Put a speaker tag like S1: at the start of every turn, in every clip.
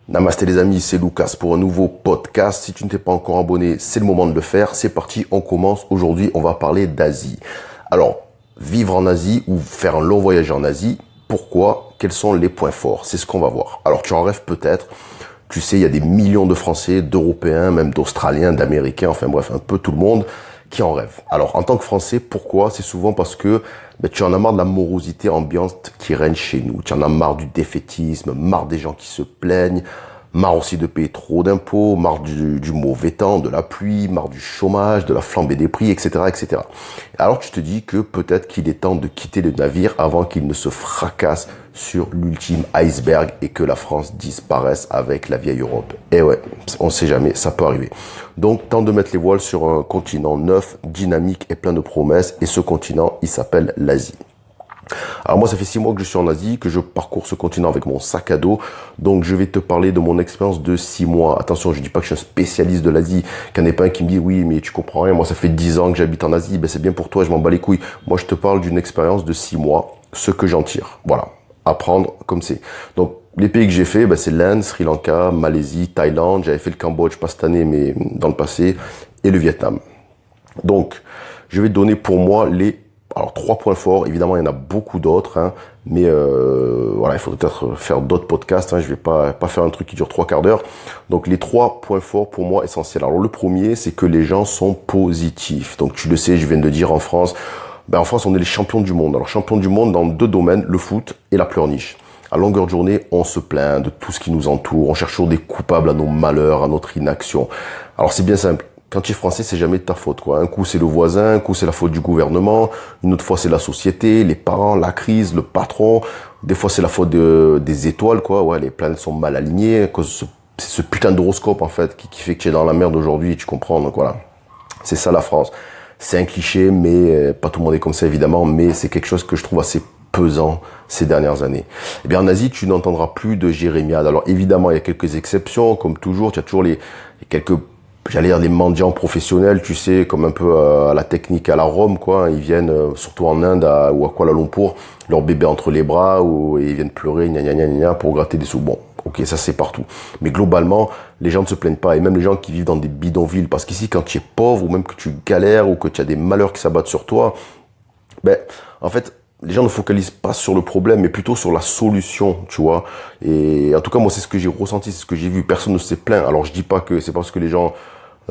S1: Namasté les amis, c'est Lucas pour un nouveau podcast. Si tu ne t'es pas encore abonné, c'est le moment de le faire. C'est parti, on commence. Aujourd'hui, on va parler d'Asie. Alors, vivre en Asie ou faire un long voyage en Asie, pourquoi? Quels sont les points forts? C'est ce qu'on va voir. Alors, tu en rêves peut-être. Tu sais, il y a des millions de Français, d'Européens, même d'Australiens, d'Américains, enfin bref, un peu tout le monde qui en rêve. Alors, en tant que Français, pourquoi? C'est souvent parce que tu en as marre de la morosité ambiante qui règne chez nous. Tu en as marre du défaitisme, marre des gens qui se plaignent, marre aussi de payer trop d'impôts, marre du mauvais temps, de la pluie, marre du chômage, de la flambée des prix, etc., etc. Alors tu te dis que peut-être qu'il est temps de quitter le navire avant qu'il ne se fracasse sur l'ultime iceberg et que la France disparaisse avec la vieille Europe. Et ouais, on sait jamais, ça peut arriver. Donc, temps de mettre les voiles sur un continent neuf, dynamique et plein de promesses. Et ce continent, il s'appelle l'Asie. Alors moi, ça fait 6 mois que je suis en Asie, que je parcours ce continent avec mon sac à dos. Donc je vais te parler de mon expérience de 6 mois. Attention, je dis pas que je suis un spécialiste de l'Asie, qu'il n'y en ait pas un qui me dit oui, mais tu comprends rien. Moi, ça fait 10 ans que j'habite en Asie. Ben c'est bien pour toi, je m'en bats les couilles. Moi, je te parle d'une expérience de 6 mois, ce que j'en tire. Voilà, apprendre comme c'est. Donc les pays que j'ai fait, c'est l'Inde, Sri Lanka, Malaisie, Thaïlande. J'avais fait le Cambodge, pas cette année, mais dans le passé, et le Vietnam. Donc, je vais te donner pour moi alors 3 points forts. Évidemment, il y en a beaucoup d'autres, hein, mais voilà, il faut peut-être faire d'autres podcasts. Hein, je vais pas faire un truc qui dure 3 quarts d'heure. Donc, les 3 points forts pour moi essentiels. Alors, le premier, c'est que les gens sont positifs. Donc, tu le sais, je viens de dire en France. En France, on est les champions du monde. Alors, champions du monde dans 2 domaines, le foot et la pleurniche. À longueur de journée, on se plaint de tout ce qui nous entoure. On cherche toujours des coupables à nos malheurs, à notre inaction. Alors, c'est bien simple. Quand tu es français, c'est jamais de ta faute, quoi. Un coup, c'est le voisin, un coup, c'est la faute du gouvernement, une autre fois, c'est la société, les parents, la crise, le patron. Des fois, c'est la faute des étoiles, quoi. Ouais, les planètes sont mal alignées à cause de ce putain d'horoscope, en fait, qui fait que tu es dans la merde aujourd'hui, tu comprends, donc voilà. C'est ça, la France. C'est un cliché, mais pas tout le monde est comme ça, évidemment, mais c'est quelque chose que je trouve assez pesant ces dernières années. Eh bien, en Asie, tu n'entendras plus de jérémiade. Alors, évidemment, il y a quelques exceptions, comme toujours, tu as toujours les quelques j'allais dire les mendiants professionnels, tu sais, comme un peu à la technique à la Rome, quoi. Ils viennent, surtout en Inde ou à Kuala Lumpur, leur bébé entre les bras, et ils viennent pleurer, gna gna gna gna, pour gratter des sous. Bon, ok, ça c'est partout. Mais globalement, les gens ne se plaignent pas, et même les gens qui vivent dans des bidonvilles, parce qu'ici, quand tu es pauvre, ou même que tu galères, ou que tu as des malheurs qui s'abattent sur toi, en fait, les gens ne focalisent pas sur le problème, mais plutôt sur la solution, tu vois. Et en tout cas, moi, c'est ce que j'ai ressenti, c'est ce que j'ai vu. Personne ne s'est plaint. Alors, je dis pas que c'est parce que les gens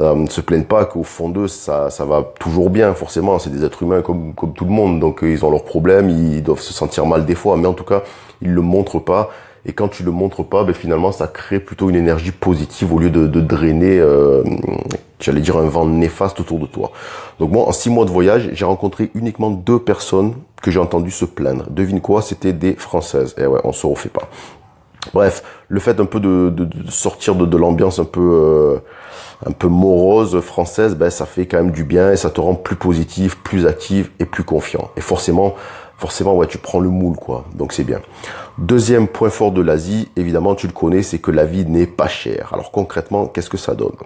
S1: ne se plaignent pas qu'au fond d'eux, ça va toujours bien, forcément. C'est des êtres humains comme tout le monde. Donc, ils ont leurs problèmes, ils doivent se sentir mal des fois. Mais en tout cas, ils le montrent pas. Et quand tu le montres pas, finalement, ça crée plutôt une énergie positive au lieu de drainer, j'allais dire, un vent néfaste autour de toi. Donc moi, en 6 mois de voyage, j'ai rencontré uniquement 2 personnes que j'ai entendu se plaindre. Devine quoi? C'était des Françaises. Et ouais, on se refait pas. Bref, le fait un peu de sortir de l'ambiance un peu morose française, ça fait quand même du bien et ça te rend plus positif, plus actif et plus confiant. Et forcément, ouais, tu prends le moule, quoi. Donc c'est bien. Deuxième point fort de l'Asie, évidemment, tu le connais, c'est que la vie n'est pas chère. Alors concrètement, qu'est-ce que ça donne?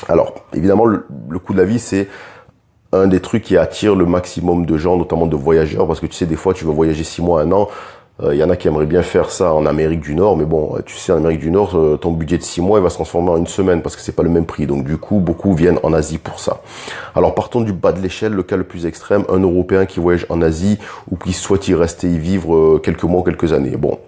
S1: Alors, évidemment, le coût de la vie, c'est un des trucs qui attire le maximum de gens, notamment de voyageurs, parce que tu sais, des fois, tu veux voyager 6 mois, 1 an. Y en a qui aimeraient bien faire ça en Amérique du Nord, mais bon, tu sais, en Amérique du Nord, ton budget de 6 mois, il va se transformer en 1 semaine, parce que c'est pas le même prix. Donc du coup, beaucoup viennent en Asie pour ça. Alors partons du bas de l'échelle, le cas le plus extrême, un Européen qui voyage en Asie, ou qui souhaite y rester, y vivre quelques mois, quelques années. Bon,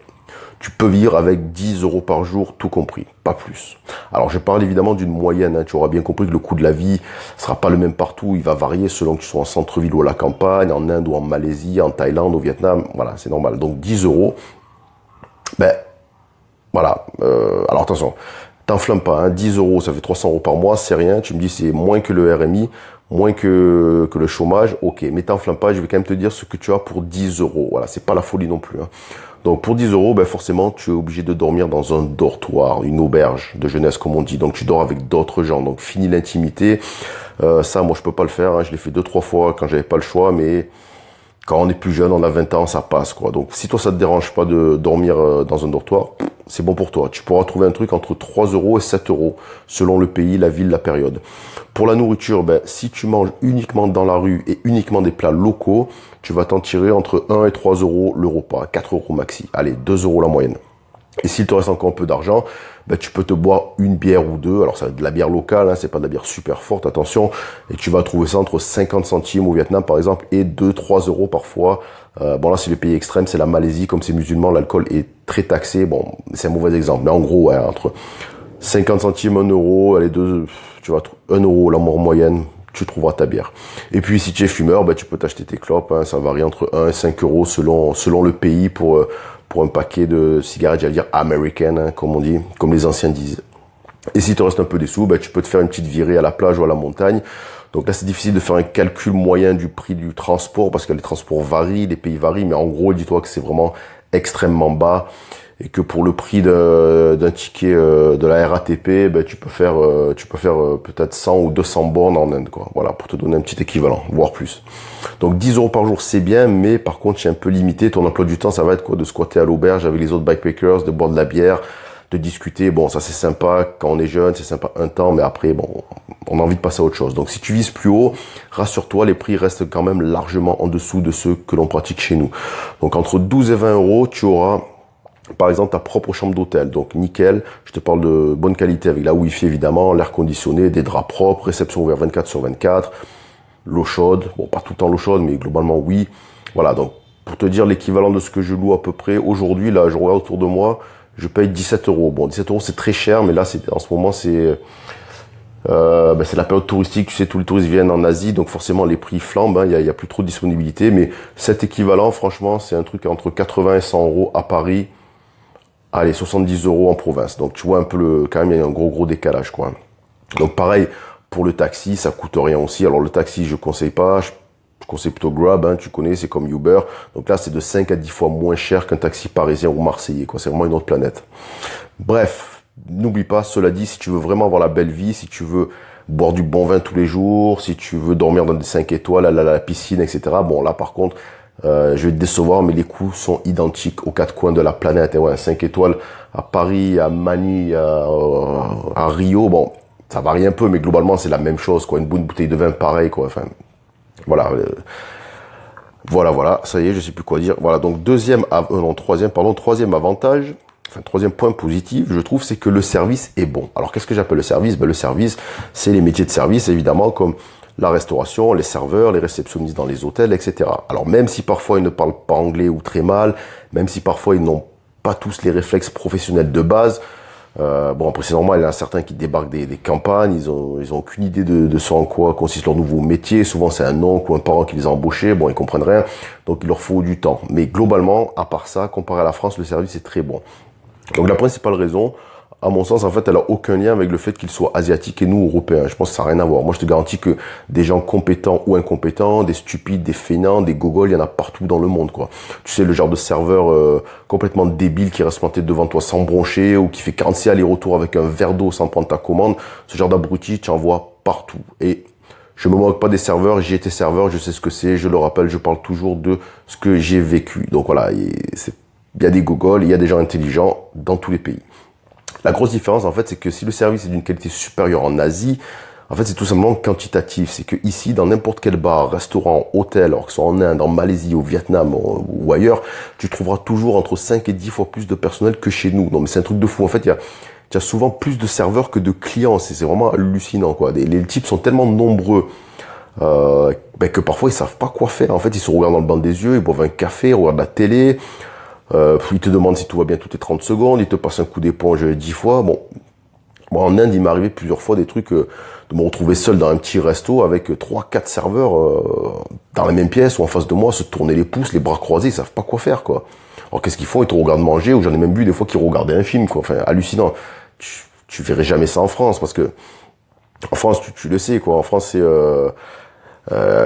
S1: tu peux vivre avec 10 euros par jour, tout compris, pas plus. Alors je parle évidemment d'une moyenne, hein. Tu auras bien compris que le coût de la vie sera pas le même partout, il va varier selon que tu sois en centre-ville ou à la campagne, en Inde ou en Malaisie, en Thaïlande, au Vietnam, voilà, c'est normal. Donc 10 euros, voilà, alors attention, t'enflamme pas, hein. 10 euros, ça fait 300 euros par mois, c'est rien, tu me dis c'est moins que le RMI, moins que le chômage, ok, mais t'enflamme pas, je vais quand même te dire ce que tu as pour 10 euros, voilà, c'est pas la folie non plus, hein. Donc pour 10 euros, forcément, tu es obligé de dormir dans un dortoir, une auberge de jeunesse comme on dit. Donc tu dors avec d'autres gens. Donc fini l'intimité. Ça, moi, je peux pas le faire, hein. Je l'ai fait 2-3 fois quand j'avais pas le choix, mais quand on est plus jeune, on a 20 ans, ça passe, quoi. Donc si toi, ça te dérange pas de dormir dans un dortoir, c'est bon pour toi. Tu pourras trouver un truc entre 3 euros et 7 euros, selon le pays, la ville, la période. Pour la nourriture, si tu manges uniquement dans la rue et uniquement des plats locaux, tu vas t'en tirer entre 1 et 3 euros le repas, 4 euros maxi. Allez, 2 euros la moyenne. Et s'il te reste encore un peu d'argent, ben, tu peux te boire une bière ou deux. Alors, ça va être de la bière locale, hein, c'est pas de la bière super forte, attention. Et tu vas trouver ça entre 50 centimes au Vietnam, par exemple, et 2-3 euros parfois. Bon, là, c'est le pays extrême, c'est la Malaisie. Comme c'est musulman, l'alcool est très taxé. Bon, c'est un mauvais exemple. Mais en gros, ouais, entre 50 centimes, 1 euro, allez, tu vas 1 euro, la moyenne, tu trouveras ta bière. Et puis, si tu es fumeur, ben, tu peux t'acheter tes clopes, hein, ça varie entre 1 et 5 euros selon le pays pour un paquet de cigarettes, j'allais dire américaines, hein, comme on dit, comme les anciens disent. Et si te reste un peu des sous, ben, tu peux te faire une petite virée à la plage ou à la montagne. Donc là, c'est difficile de faire un calcul moyen du prix du transport parce que les transports varient, les pays varient, mais en gros, dis-toi que c'est vraiment extrêmement bas et que pour le prix d'un ticket de la RATP, ben, tu peux faire peut-être 100 ou 200 bornes en Inde, quoi. Voilà, pour te donner un petit équivalent, voire plus. Donc 10 euros par jour, c'est bien, mais par contre, c'est un peu limité. Ton emploi du temps, ça va être quoi? De squatter à l'auberge avec les autres bikepackers, de boire de la bière, de discuter. Bon, ça c'est sympa quand on est jeune, c'est sympa un temps, mais après, bon, on a envie de passer à autre chose. Donc si tu vises plus haut, rassure-toi, les prix restent quand même largement en dessous de ceux que l'on pratique chez nous. Donc entre 12 et 20 euros, tu auras par exemple ta propre chambre d'hôtel, donc nickel, je te parle de bonne qualité avec la wifi évidemment, l'air conditionné, des draps propres, réception ouverte 24/24, l'eau chaude, bon pas tout le temps l'eau chaude mais globalement oui, voilà donc pour te dire l'équivalent de ce que je loue à peu près, aujourd'hui là je regarde autour de moi, je paye 17 euros, bon 17 euros c'est très cher mais là en ce moment c'est c'est la période touristique, tu sais, tous les touristes viennent en Asie, donc forcément les prix flambent, hein, y a plus trop de disponibilité, mais cet équivalent franchement c'est un truc entre 80 et 100 euros à Paris. Allez, 70 euros en province. Donc, tu vois un peu quand même, il y a un gros décalage, quoi. Donc, pareil, pour le taxi, ça coûte rien aussi. Alors, le taxi, je conseille pas. Je conseille plutôt Grab, hein, tu connais, c'est comme Uber. Donc là, c'est de 5 à 10 fois moins cher qu'un taxi parisien ou marseillais, quoi. C'est vraiment une autre planète. Bref, n'oublie pas, cela dit, si tu veux vraiment avoir la belle vie, si tu veux boire du bon vin tous les jours, si tu veux dormir dans des 5 étoiles, à la piscine, etc. Bon, là, par contre, je vais te décevoir, mais les coûts sont identiques aux quatre coins de la planète. Et ouais, 5 étoiles à Paris, à Manille, à Rio, bon, ça varie un peu, mais globalement, c'est la même chose, quoi. Une bonne bouteille de vin, pareil, quoi. Enfin, voilà. Voilà, ça y est, je sais plus quoi dire. Voilà, donc troisième avantage, enfin, troisième point positif, je trouve, c'est que le service est bon. Alors, qu'est-ce que j'appelle le service? Ben, le service, c'est les métiers de service, évidemment, comme la restauration, les serveurs, les réceptionnistes dans les hôtels, etc. Alors même si parfois ils ne parlent pas anglais ou très mal, même si parfois ils n'ont pas tous les réflexes professionnels de base, bon après c'est normal, il y en a certains qui débarquent des campagnes, ils ont aucune idée de ce en quoi consiste leur nouveau métier, souvent c'est un oncle ou un parent qui les a embauchés, bon ils comprennent rien, donc il leur faut du temps. Mais globalement, à part ça, comparé à la France, le service est très bon. Donc la principale raison, à mon sens, en fait, elle a aucun lien avec le fait qu'ils soient asiatiques et nous, européens. Je pense que ça n'a rien à voir. Moi, je te garantis que des gens compétents ou incompétents, des stupides, des fainéants, des gogols, il y en a partout dans le monde, quoi. Tu sais, le genre de serveur complètement débile qui reste planté devant toi sans broncher ou qui fait 46 allers-retours avec un verre d'eau sans prendre ta commande. Ce genre d'abruti, tu en vois partout. Et je me moque pas des serveurs, j'ai été serveur, je sais ce que c'est, je le rappelle, je parle toujours de ce que j'ai vécu. Donc voilà, il y a des gogols, il y a des gens intelligents dans tous les pays. La grosse différence, en fait, c'est que si le service est d'une qualité supérieure en Asie, en fait, c'est tout simplement quantitatif. C'est que ici, dans n'importe quel bar, restaurant, hôtel, alors que ce soit en Inde, en Malaisie, au Vietnam ou ailleurs, tu trouveras toujours entre 5 et 10 fois plus de personnel que chez nous. Non, mais c'est un truc de fou. En fait, il y a souvent plus de serveurs que de clients. C'est vraiment hallucinant, quoi. Les types sont tellement nombreux que parfois, ils savent pas quoi faire. En fait, ils se regardent dans le banc des yeux, ils boivent un café, ils regardent la télé. Il te demande si tout va bien toutes les 30 secondes, il te passe un coup d'éponge 10 fois. Bon, moi en Inde, il m'est arrivé plusieurs fois des trucs de me retrouver seul dans un petit resto avec 3-4 serveurs dans la même pièce ou en face de moi, se tourner les pouces, les bras croisés, ils savent pas quoi faire, quoi. Alors qu'est-ce qu'ils font? Ils te regardent manger, ou j'en ai même vu des fois qu'ils regardaient un film, quoi. Enfin, hallucinant. Tu verrais jamais ça en France, parce que en France, tu le sais, quoi. En France, c'est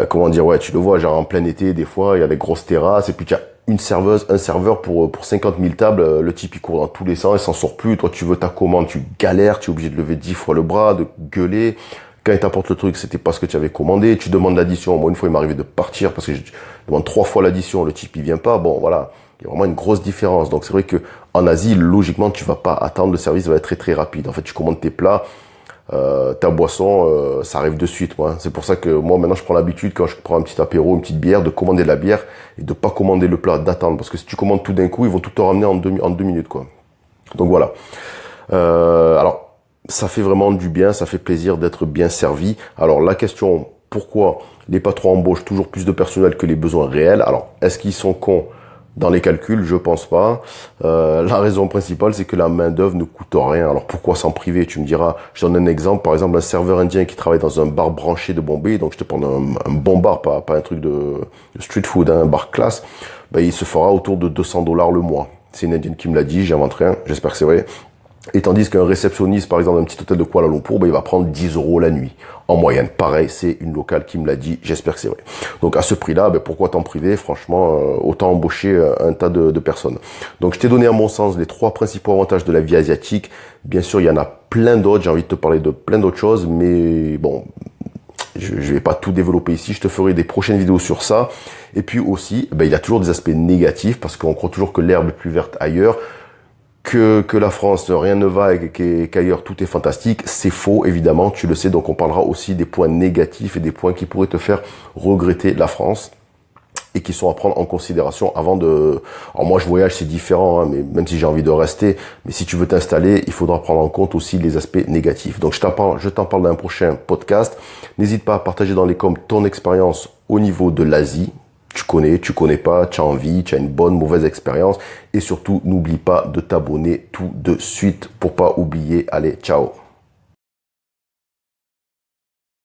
S1: comment dire, ouais, tu le vois, genre en plein été, des fois, il y a des grosses terrasses, et puis tu as une serveuse, un serveur pour 50 000 tables, le type il court dans tous les sens, il s'en sort plus, toi tu veux ta commande, tu galères, tu es obligé de lever 10 fois le bras, de gueuler, quand il t'apporte le truc, c'était pas ce que tu avais commandé, tu demandes l'addition, moi une fois il m'est arrivé de partir parce que je demande 3 fois l'addition, le type il vient pas, bon voilà, il y a vraiment une grosse différence, donc c'est vrai que en Asie, logiquement tu vas pas attendre, le service va être très très rapide, en fait tu commandes tes plats, ta boisson, ça arrive de suite, moi. C'est pour ça que moi maintenant je prends l'habitude quand je prends un petit apéro, une petite bière, de commander de la bière et de pas commander le plat, d'attendre. Parce que si tu commandes tout d'un coup, ils vont tout te ramener en deux minutes, quoi. Donc voilà. Alors, ça fait vraiment du bien, ça fait plaisir d'être bien servi. Alors la question, pourquoi les patrons embauchent toujours plus de personnel que les besoins réels? Alors, est-ce qu'ils sont cons dans les calculs? Je pense pas. La raison principale, c'est que la main-d'œuvre ne coûte rien. Alors pourquoi s'en priver? Tu me diras, je donne un exemple. Par exemple, un serveur indien qui travaille dans un bar branché de Bombay, donc je te prends un bon bar, pas un truc de street food, hein, un bar classe, ben, il se fera autour de $200 le mois. C'est une indienne qui me l'a dit, j'invente rien, j'espère que c'est vrai. Et tandis qu'un réceptionniste, par exemple, d'un petit hôtel de Kuala Lumpur, ben, il va prendre 10 euros la nuit. En moyenne. Pareil, c'est une locale qui me l'a dit, j'espère que c'est vrai. Donc, à ce prix-là, ben, pourquoi t'en priver? Franchement, autant embaucher un tas de personnes. Donc, je t'ai donné, à mon sens, les 3 principaux avantages de la vie asiatique. Bien sûr, il y en a plein d'autres. J'ai envie de te parler de plein d'autres choses, mais bon, je vais pas tout développer ici. Je te ferai des prochaines vidéos sur ça. Et puis aussi, ben, il y a toujours des aspects négatifs parce qu'on croit toujours que l'herbe est plus verte ailleurs. Que la France, rien ne va et qu'ailleurs tout est fantastique, c'est faux, évidemment, tu le sais, donc on parlera aussi des points négatifs et des points qui pourraient te faire regretter la France et qui sont à prendre en considération avant de... Alors moi je voyage, c'est différent, hein, mais même si j'ai envie de rester, mais si tu veux t'installer, il faudra prendre en compte aussi les aspects négatifs. Donc je t'en parle dans un prochain podcast. N'hésite pas à partager dans les coms ton expérience au niveau de l'Asie. Tu connais pas, tu as envie, tu as une bonne, mauvaise expérience. Et surtout, n'oublie pas de t'abonner tout de suite pour pas oublier. Allez, ciao!